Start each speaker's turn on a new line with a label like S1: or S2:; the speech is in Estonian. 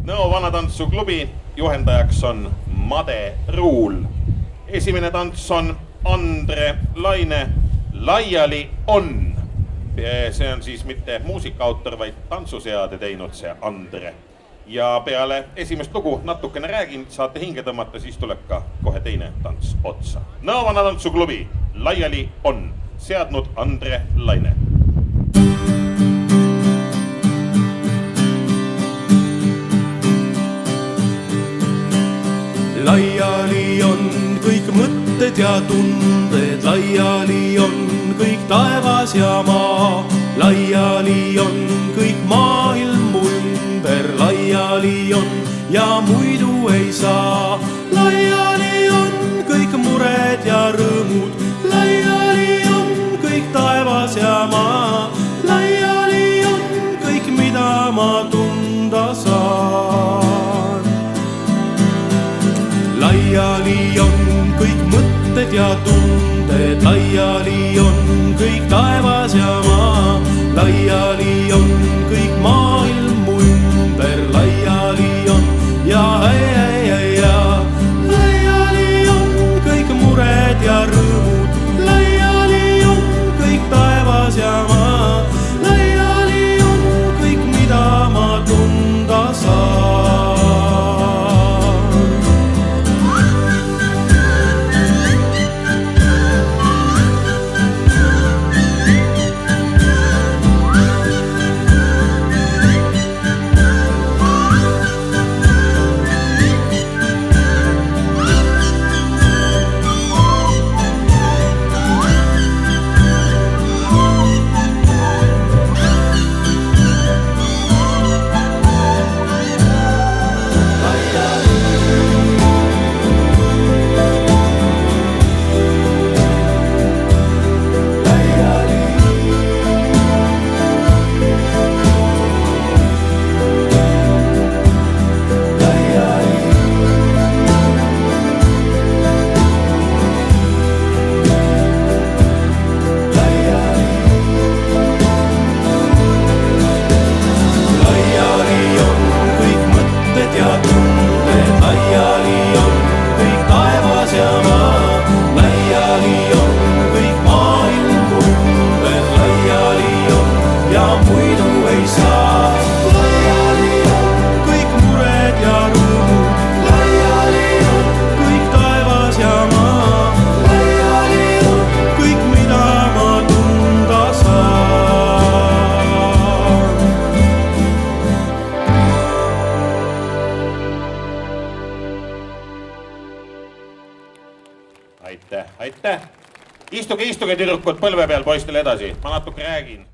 S1: Nõo Vanatantsu-klubi juhendajaks on Made Ruul. Esimene tants on Andre Laine Laiali on. See on siis mitte muusikaautor, vaid tantsuseade teinud see Andre. Ja peale esimest lugu natukene räägin, saate hinge tõmmata, siis tuleb ka kohe teine tants otsa. Nõo Vanatantsu-klubi Laiali on seadnud Andre Laine.
S2: Laiali on kõik mõtted ja tunded, laiali on kõik taevas ja maa. Laiali on kõik maailm mu ümber, laiali on ja muidu ei saa. Laiali on kõik mured ja rõõmud, laiali on kõik taevas ja maa. Laiali on kõik, mida ma tunda saan. Laiali on kõik mõtted ja tunded, laiali on kõik taevas ja maa. Laiali on kõik maailm mu ümber, laiali on ja ja. Laiali on kõik mured ja rõõmud, laiali on kõik taevas ja maa. Laiali on kõik, mida ma tunda saan.
S1: Aitäh. Istuge tüdrukud põlve peal poistele edasi. Ma natuke räägin.